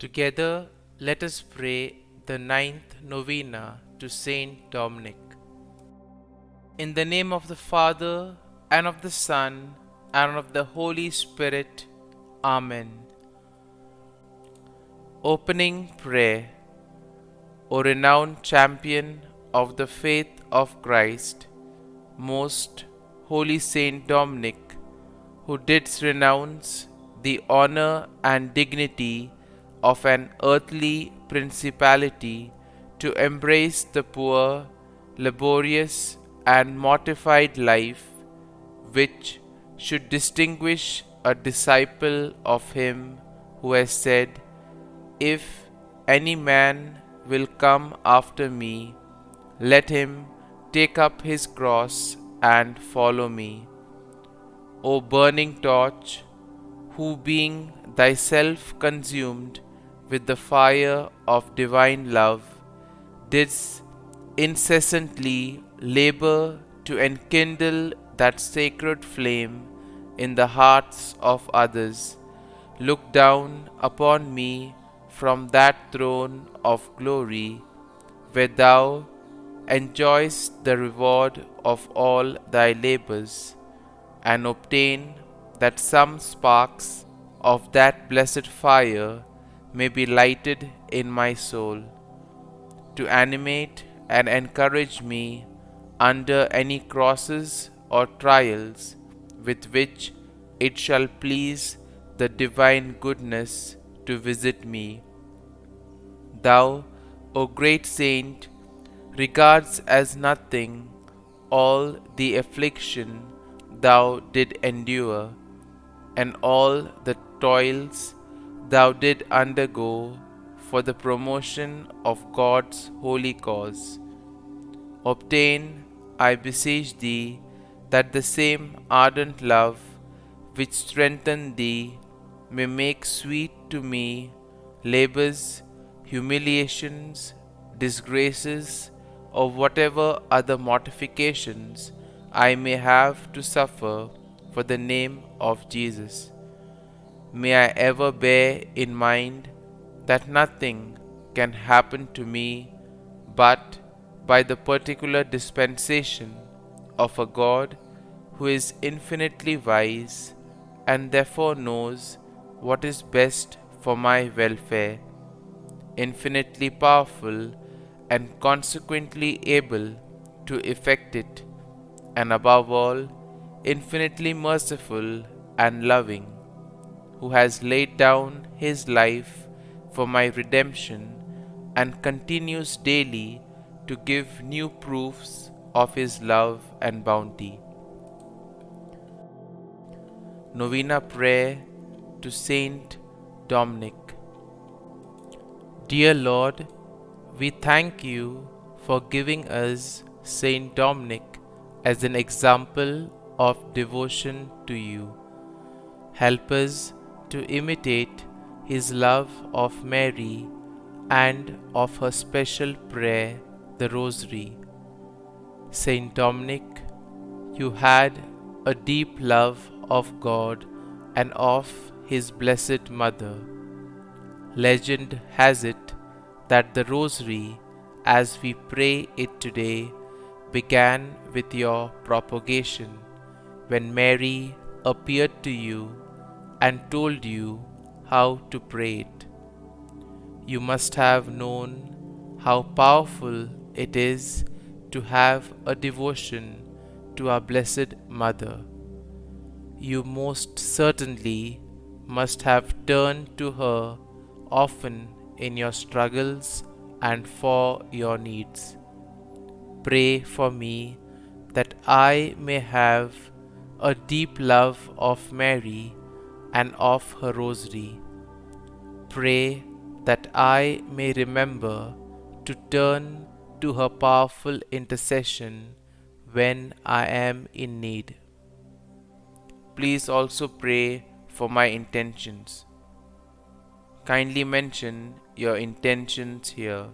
Together, let us pray the ninth novena to Saint Dominic. In the name of the Father, and of the Son, and of the Holy Spirit. Amen. Opening Prayer. O renowned champion of the faith of Christ, most holy Saint Dominic, who didst renounce the honor and dignity of an earthly principality to embrace the poor, laborious, and mortified life which should distinguish a disciple of him who has said, "If any man will come after me, let him take up his cross and follow me." O burning torch, who being thyself consumed with the fire of divine love, didst incessantly labor to enkindle that sacred flame in the hearts of others, look down upon me from that throne of glory, where thou enjoyest the reward of all thy labors, and obtain that some sparks of that blessed fire may be lighted in my soul, to animate and encourage me under any crosses or trials with which it shall please the divine goodness to visit me. Thou, O great saint, regards as nothing all the affliction thou did endure, and all the toils thou did undergo for the promotion of God's holy cause. Obtain, I beseech thee, that the same ardent love which strengthened thee may make sweet to me labors, humiliations, disgraces, or whatever other mortifications I may have to suffer for the name of Jesus. May I ever bear in mind that nothing can happen to me but by the particular dispensation of a God who is infinitely wise and therefore knows what is best for my welfare, infinitely powerful and consequently able to effect it, and above all, infinitely merciful and loving, who has laid down his life for my redemption and continues daily to give new proofs of his love and bounty. Novena Prayer to Saint Dominic. Dear Lord, we thank you for giving us Saint Dominic as an example of devotion to you. Help us to imitate his love of Mary and of her special prayer, the Rosary. Saint Dominic, you had a deep love of God and of his Blessed Mother. Legend has it that the Rosary, as we pray it today, began with your propagation, when Mary appeared to you and told you how to pray it. You must have known how powerful it is to have a devotion to our Blessed Mother. You most certainly must have turned to her often in your struggles and for your needs. Pray for me that I may have a deep love of Mary and of her Rosary. Pray that I may remember to turn to her powerful intercession when I am in need. Please also pray for my intentions. Kindly mention your intentions here.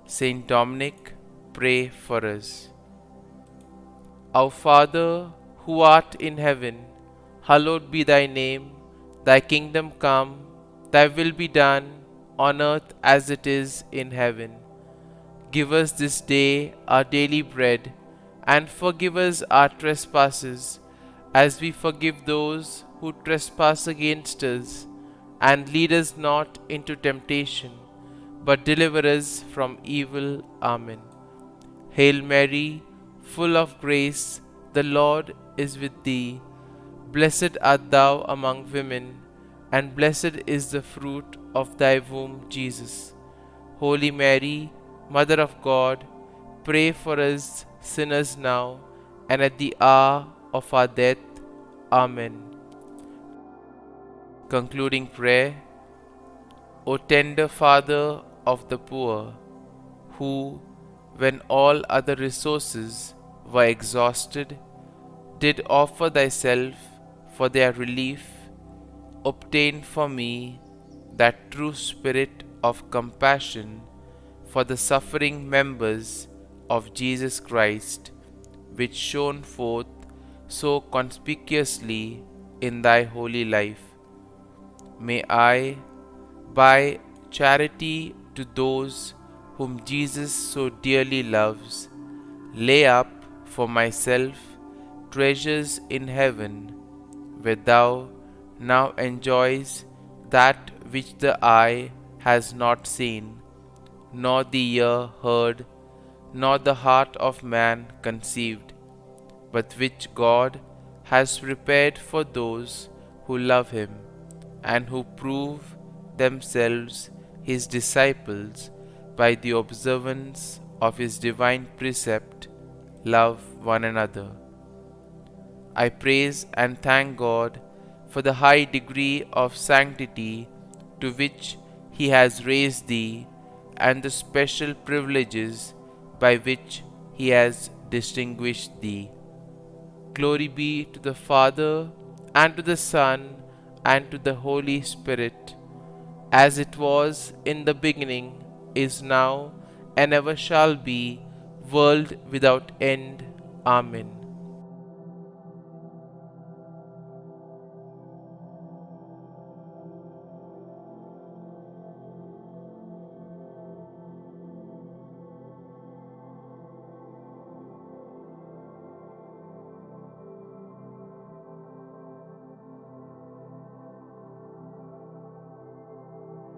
Saint Dominic, pray for us. Our Father, who art in heaven, hallowed be thy name. Thy kingdom come, thy will be done, on earth as it is in heaven. Give us this day our daily bread, and forgive us our trespasses, as we forgive those who trespass against us. And lead us not into temptation, but deliver us from evil. Amen. Hail Mary, full of grace, the Lord is with thee. Blessed art thou among women, and blessed is the fruit of thy womb, Jesus. Holy Mary, Mother of God, pray for us sinners now and at the hour of our death. Amen. Concluding prayer. O tender Father of the poor, who, when all other resources were exhausted, did offer thyself for their relief, obtain for me that true spirit of compassion for the suffering members of Jesus Christ, which shone forth so conspicuously in thy holy life. May I, by charity to those whom Jesus so dearly loves, lay up for myself treasures in heaven, where thou now enjoys that which the eye has not seen, nor the ear heard, nor the heart of man conceived, but which God has prepared for those who love him, and who prove themselves his disciples by the observance of his divine precept, love one another. I praise and thank God for the high degree of sanctity to which he has raised thee, and the special privileges by which he has distinguished thee. Glory be to the Father, and to the Son, and to the Holy Spirit, as it was in the beginning, is now, and ever shall be, world without end. Amen.